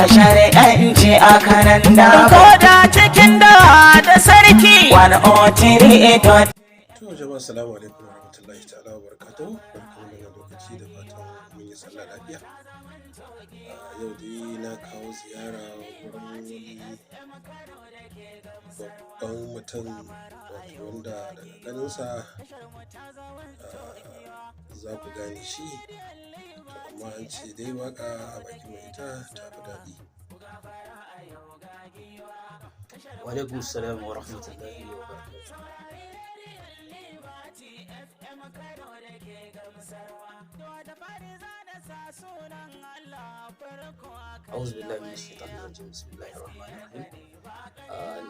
da shari'anci a kanan da ko da cikin da sarki wani otiri ito. To jama'a assalamu alaikum warahmatullahi ta'ala wa barakatuhu. Barkamu da lokaci da fatan mun yi sallah lafiya. Yau dai na kawo ziyara wurin wani babban mutum wato wanda daga ganinsa za ku gane shi, amma an ce dai waka a bakin mai ita ta fi daɗi. Wa alaikum salam wa rahmatullahi wa barakatuh. A'udhu billahi minash shaitanir rajim. Bismillahir rahmanir rahim.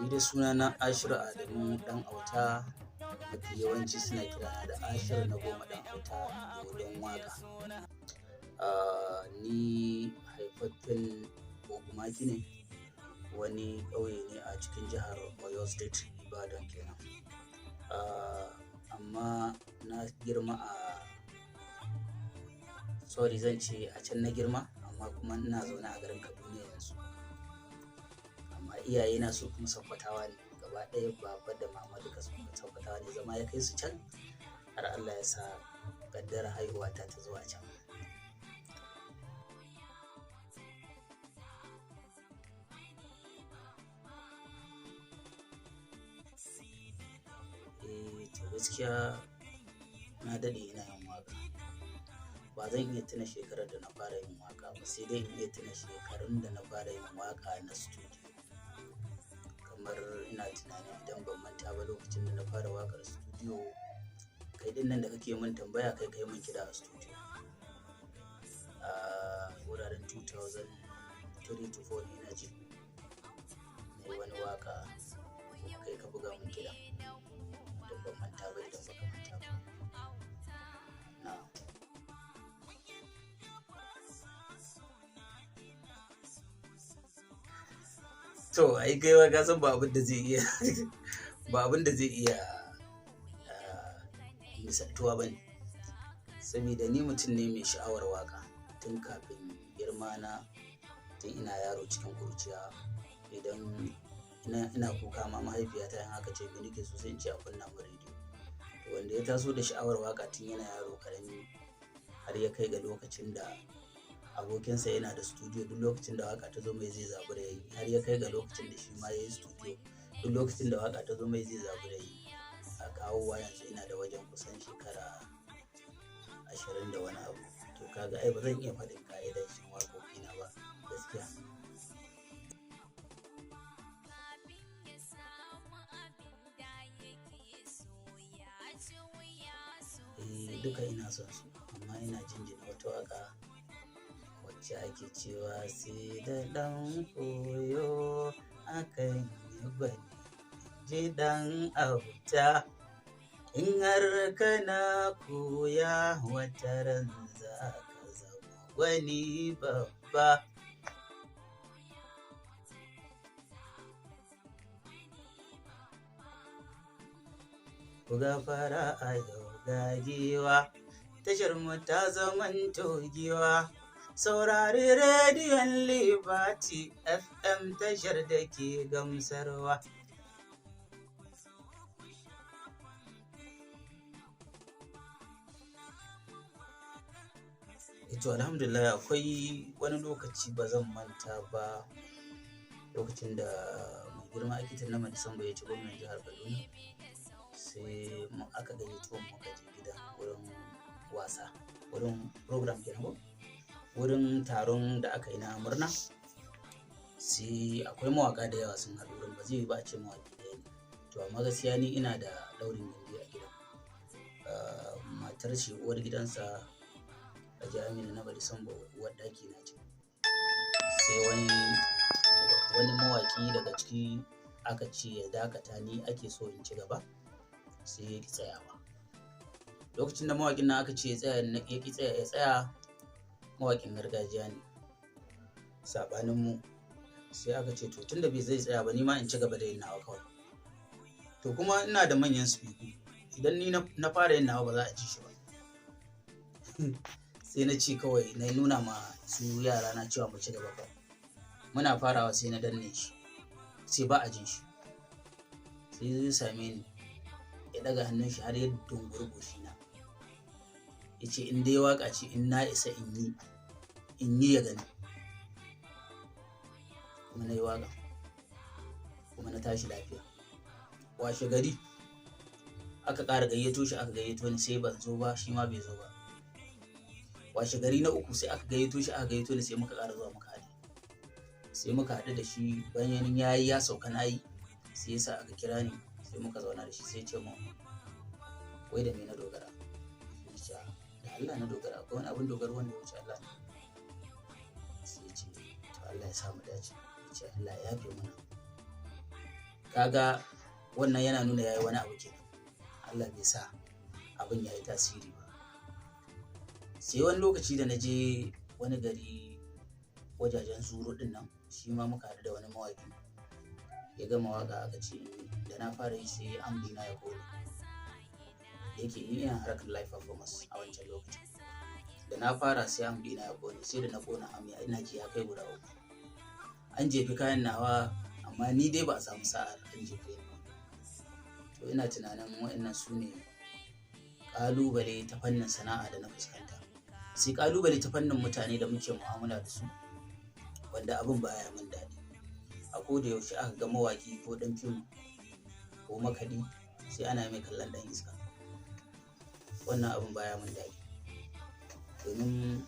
Ni da sunana Ashir Adamu dan auta, mafi yawanci suna kirana da Ashir na goma dan auta dodon waka. Ni haifaffen Ogumaki ne, wani ƙauye ne a cikin jihar Oyo State, Ibadan kenan. Amma na girma zan ce a can na girma, amma kuma ina zaune a garin Kaduna yanzu. Amma iyayena su kuma Sakkwatawa ne gaba ɗaya, baba da mama duka su kuma Sakkwatawa ne, zama ya kai su can har Allah ya sa kaddara haihuwa ta zuwa can. To gaskiya na daɗe ina yin waka. Ba zan iya tuna shekarar da na fara yin waka ba, sai dai in iya tuna shekarun da na fara yin waka na studio. Kamar ina tunanin idan ban manta ba, lokacin da na fara wakar studio, kai din nan da kake min tambaya, kai min kiɗa a studio. Wuraren 2003 to 4 ne na ji ne wani waka, kai ka buga min kiɗa. Ban manta ba, idan baka manta ba. To ai kai ka san ba abin da zai iya misaltuwa bane, saboda ni mutum ne mai sha'awar waka tun kafin girma na, tun ina yaro cikin kurciya. Idan ina kuka ma mahaifiyata in aka ce me nake so sai in ce a kunna mu rediyo. To wanda ya taso da sha'awar waka tun yana yaro karami, har ya kai ga lokacin da abokinsa yana da studio, duk lokacin da waka ta zo mai zai zabura yayi, har ya kai ga lokacin da shi ma yayi studio, duk lokacin da waka ta zo mai zai zabura yayi. A kawowa yanzu ina da wajen kusan shekara 20 da wani abu. To kaga ai ba zan iya faɗin ka'idar shin waƙoƙina ba gaskiya. Duka ina son su, amma ina jinjina wata waka wacce ake cewa sai da ɗan koyo akan yi gwani, ji ɗan auta in har kana koya wata ran za ka zama wani babba. Ku gafara a yau gagiwa, tashar mu ta zamanto giwa. Saurari rediyon Liberty FM, tashar da ke gamsarwa. To alhamdulillah, akwai wani lokaci ba zan manta ba, lokacin da mai girma akitin na Disamba ya ci gwamnan jihar Kaduna, sai aka gayyato mu muka je gida wurin wasa, wurin program kenan, wurin taron da aka yi na murna. Sai akwai mawaka da yawa sun haɗu wurin, ba zai yi ba a ce mawaki ɗaya ne. To amma gaskiya ni ina da daurin gindi a gida. Matar shi uwar gidansa a jami'in na Disamba, uwar ɗaki na ce. Sai wani mawaki daga ciki aka ce ya dakata, ni ake so in ci gaba, sai ya ki tsayawa. Lokacin da mawakin nan aka ce ya tsaya, mawakin gargajiya ne sabanin mu, sai aka ce to tunda bai zai tsaya ba, ni ma in ci gaba da yin nawa kawai. To kuma ina da manyan speaker, idan ni na fara yin nawa ba za a ji shi ba. Sai na ce kawai na nuna ma su yara na cewa mu ci gaba kawai. muna farawa sai na danne shi sai ba a jin shi, sai zai same ni ya daga hannun shi har ya dunguri goshina ya ce in dai waka ce in na isa in yi ya gani. Kuma na yi waka kuma na tashi lafiya. Washe gari aka ƙara gayyato shi, aka gayyato ni, sai ban zo ba, shi ma bai zo ba. Washe gari na uku sai aka gayyato shi, aka gayyato ni, sai muka ƙara zuwa muka haɗu. Sai muka haɗu da shi bayan ya sauka na yi, sai yasa aka kira ni, sai muka zauna da shi, sai ce mu wai da me na dogara. Sai da Allah na dogara, akwai wani abin dogaro wanda ya wuce Allah ne. Sai ya ce to Allah ya sa mu dace, ya ce Allah ya yafe mana. Kaga wannan yana nuna yayi wani abu kenan, Allah bai sa abin yayi tasiri ba. Sai wani lokaci da na je wani gari wajajen Zuru din nan, shi ma muka haɗu da wani mawaƙi, ya gama waƙa aka ce da na fara yi sai ambi na ya kone, da yake ni ina harkar live performance a wancan lokacin. Da na fara sai ambi na ya kone, sai da na kona ambi ina ji ya kai guda 3. An jefi kayan nawa amma ni dai ba a samu sa'ar an jefe ni. To ina tunanin waɗannan su ne ƙalubale ta fannin sana'a da na fuskanta. Sai ƙalubale ta fannin mutane da muke mu'amala da su, wanda abin baya min daɗi. A koda yaushe aka ga mawaƙi ko ɗan fim ko makaɗi sai ana mai kallon ɗan iska. Wannan abin baya min daɗi. Domin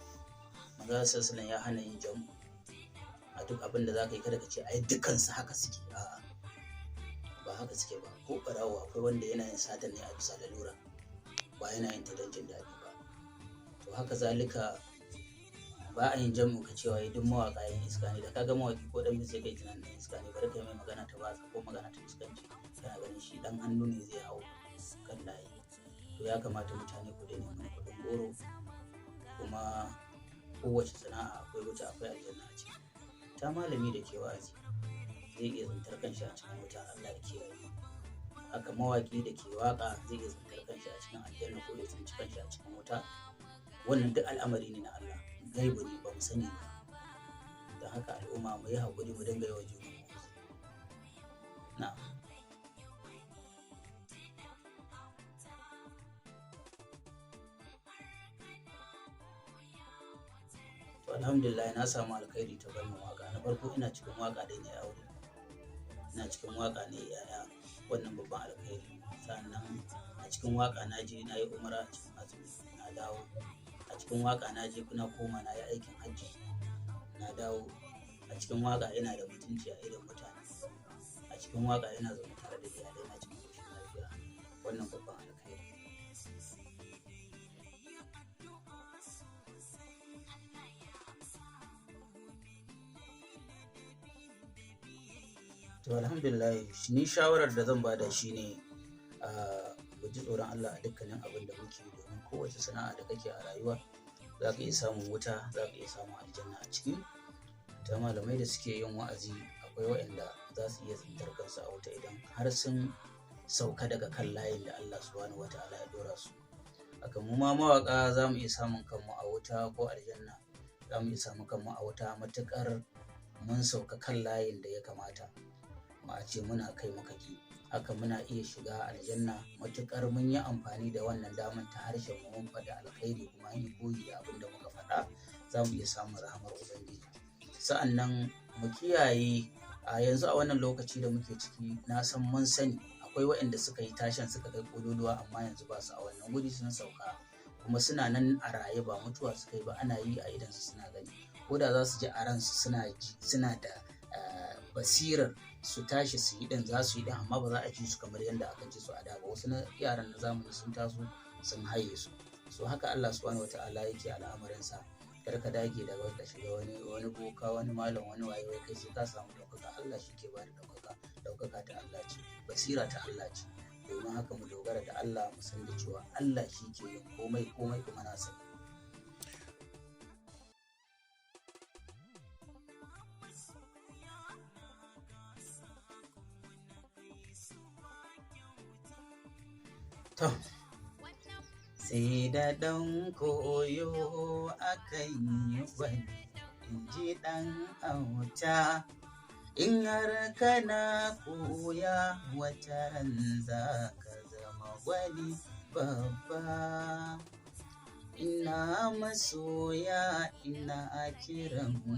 Manzon Sallallahu ya hana yin jamu a duk abin da za ka yi, kada ka ce ai dukansu haka suke. A'a, ba haka suke ba. Ko ɓarawo akwai wanda yana yin sata ne a bisa lalura, ba yana yin ta don jin daɗi ba. To haka zalika ba a yin jamu ka cewa duk mawaƙa yin iska ne. Da ka ga mawaƙi ko ɗan sai kai tunanin ɗan iska ne, bari kai mai magana ta batsa ko magana ta iskanci, kana ganin shi ɗan hannu ne zai hau kan layi. To ya kamata mutane ku daina mana kuɗin goro, kuma kowace sana'a akwai wuta akwai aljanna a ciki. Ta malami da ke wa'azi zai iya tsintar kanshi a cikin wuta, Allah ya kiyaye. Haka mawaƙi da ke waƙa zai iya tsintar kanshi a cikin aljanna ko ya tsinci kanshi a cikin wuta. Wannan duk al'amari ne na Allah, gaibu ne, ba mu sani ba. Don haka al'umma mu yi haƙuri, mu dinga yawan juna mu. Na'am. To alhamdulillah na samu alkhairi ta fannin waƙa. Na farko ina cikin waƙa dai na yi aure, ina cikin waƙa ne yaya, wannan babban alkhairi. Sannan a cikin waƙa na je na yi umra a cikin azumi, na dawo. A cikin waƙa na je na koma na yi aikin hajji, na dawo. A cikin waƙa ina da mutunci a idon mutane. A cikin waƙa ina zaune tare da iyalai na cikin ƙoshin lafiya. Wannan babban alkhairi. To alhamdulillah, ni shawarar da zan bada shi ne mu ji tsoron Allah a dukkanin abin da muke, domin kowace sana'a da kake a rayuwa za ka iya samun wuta, za ka iya samun aljanna a ciki. Ta malamai da suke yin wa'azi akwai waɗanda za su iya tsintar kansu a wuta idan har sun sauka daga kan layin da Allah subhanahu wata'ala ya dora su. Haka mu ma mawaƙa za mu iya samun kanmu a wuta ko aljanna, za mu iya samun kanmu a wuta matuƙar mun sauka kan layin da ya kamata. Ma a ce muna kai makaki. Haka muna iya shiga aljanna matuƙar mun yi amfani da wannan daman ta harshen mu, mun faɗi alkhairi kuma yi koyi da abin da muka faɗa, za mu iya samun rahamar Ubangiji. Sa'annan mu kiyaye, a yanzu a wannan lokaci da muke ciki, na san mun sani akwai waɗanda suka yi tashin suka kai ƙololuwa amma yanzu ba su a wannan guri, sun sauka kuma suna nan a raye, ba mutuwa suka yi ba, ana yi a idansu suna gani. Ko da za su ji a ransu suna da basirar su tashi su yi ɗin, za su yi ɗin, amma ba za a ji su kamar yadda aka ji su a da ba. Wasu na yaran na zamani sun taso sun haye su. So haka Allah subhanahu wata'ala yake al'amuransa. Kar ka dage da ka shiga wani boka, wani malam, wani waye kai sai ka samu ɗaukaka. Allah shi ke bada ɗaukaka. Ɗaukaka ta Allah ce, basira ta Allah ce. Domin haka mu dogara da Allah, mu san da cewa Allah shi ke yin komai kuma na sani. Sai da ɗan koyo akan yi gwani, in ji ɗan auta. In har kana koya wata ran za ka zama wani babba. Ina masoya ina kiran ku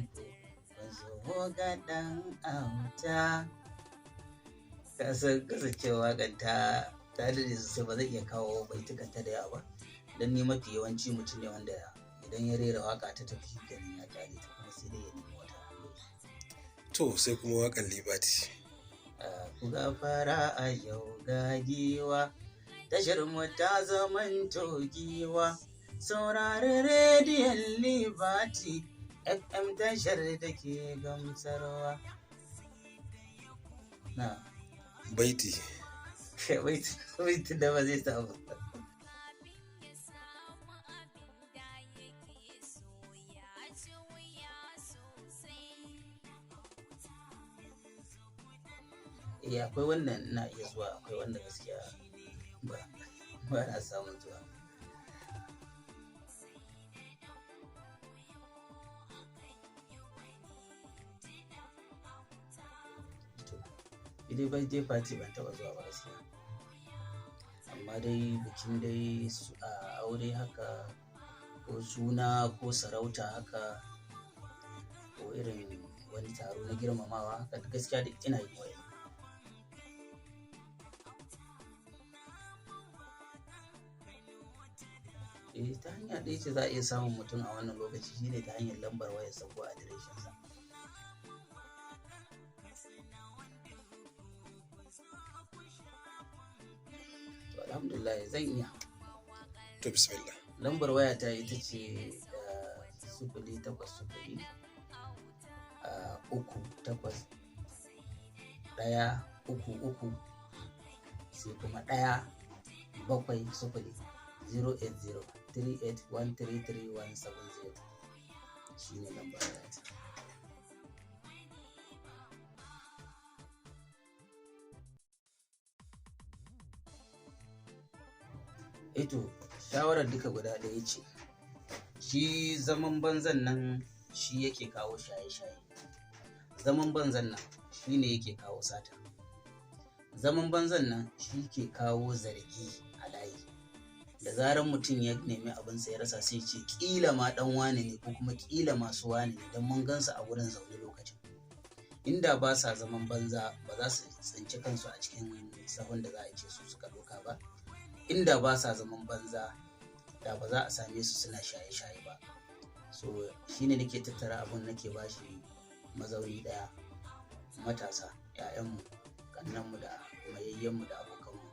zo ga ɗan auta. Kasancewa waƙar ta daɗe sosai ba zai iya kawo baitukanta da yawa ba, don ni mafi yawanci mutum ne wanda idan ya rera waƙa ta tafi ganin ya ƙare ta kuma sai dai ya nemi wata. To sai kuma waƙar Liberty. Ku gafara a yau ga giwa, tashar mu ta zamanto giwa, saurari rediyon Liberty FM tashar da ke gamsarwa. Na baiti da ba zai samu. Akwai wannan na iya zuwa, akwai wanda gaskiya ba na samun zuwa. Idai birthday party ban taɓa zuwa ba gaskiya, amma dai bikin dai a aure haka ko suna ko sarauta haka ko irin wani taro na girmamawa haka gaskiya da ina yin waye. Ta hanya ɗaya ce za a iya samun mutum a wannan lokaci shine ta hanyar lambar wayarsa ko adireshinsa. Alhamdulillah zan iya. To bismillah. Lambar waya ta ita ce 0800 38 sai kuma 170 080 38133170 shine lambar waya ta. Ito shawarar duka guda ɗaya ce, shi zaman banzan nan shi yake kawo shaye-shaye, zaman banzan nan shi ne yake kawo sata, zaman banzan nan shi ke kawo zargi a layi. Da zarar mutum ya nemi abinsa ya rasa sai ce ƙila ma ɗan wane ne ko kuma ƙila masu wane ne don mun gansu a wurin zaune lokacin. Inda ba sa zaman banza ba za su tsinci kansu a cikin sahun da za a ce su suka ɗauka ba. Inda ba sa zaman banza da ba za a same su suna shaye-shaye ba. So shine nake tattara abun nake bashi mazauni daya, matasa, 'ya'yanmu, kannanmu da mayayyenmu da abokanmu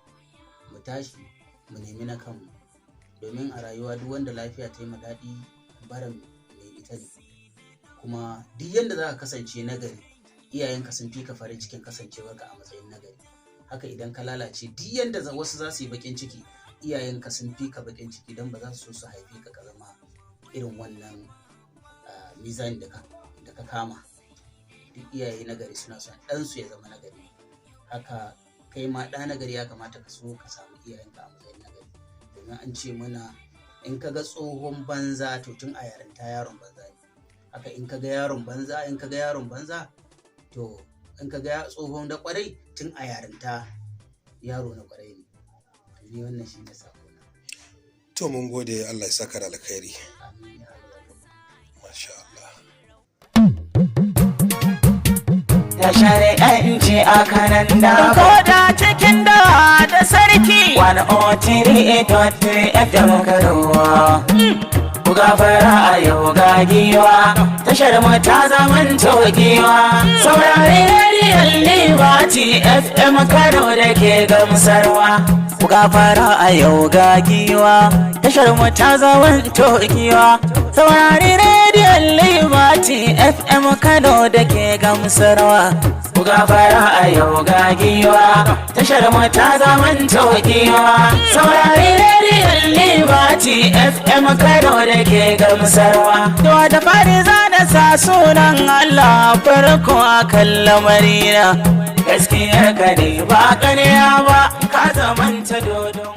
mu tashi mu nemi na kanmu, domin a rayuwa duk wanda lafiya ta yi ma daɗi baran mai ita ne. Kuma duk yanda za ka kasance nagari, iyayenka sun fi ka farin cikin kasancewarka a matsayin nagari. Haka idan ka lalace duk yanda wasu za su yi bakin ciki, iyayenka sun fi ka bakin ciki don ba za su so su haife ka ka zama irin wannan mizani da ka kama. Duk iyaye nagari suna son ɗansu ya zama nagari. Haka kai ma ɗa nagari ya kamata ka so ka samu iyayenka a matsayin nagari, domin an ce mana in ka ga tsohon banza to tun a yarinta yaron banza ne. Haka in ka ga yaron banza to in ka ga tsohon da kwarai tun a yarinta yaro na kwarai ne. Ni wannan shi ne sakona. To mun gode, Allah ya saka da alkhairi. Amin. Masha Allah. Da shari'anci a kanan da koda cikin da sarki 103.3 FM Karuwa. Ku gafara a yau ga giwa, tashar mu ta zaman giwa, saurari rediyon Liberty FM Kano da ke gamsarwa. Ku gafara a yau ga giwa, tashar mu ta zaman giwa, saurari rediyon Liberty FM Kano da ke gamsarwa. Ku gafara a yau ga giwa, tashar mu ta zaman giwa, saurari rediyon Liberty FM Kano da ke gamsarwa. To da fari zana sa sunan Allah farko a kan lamarina, gaskiyar ka ne ba ƙarya ba, ka zamanta dodon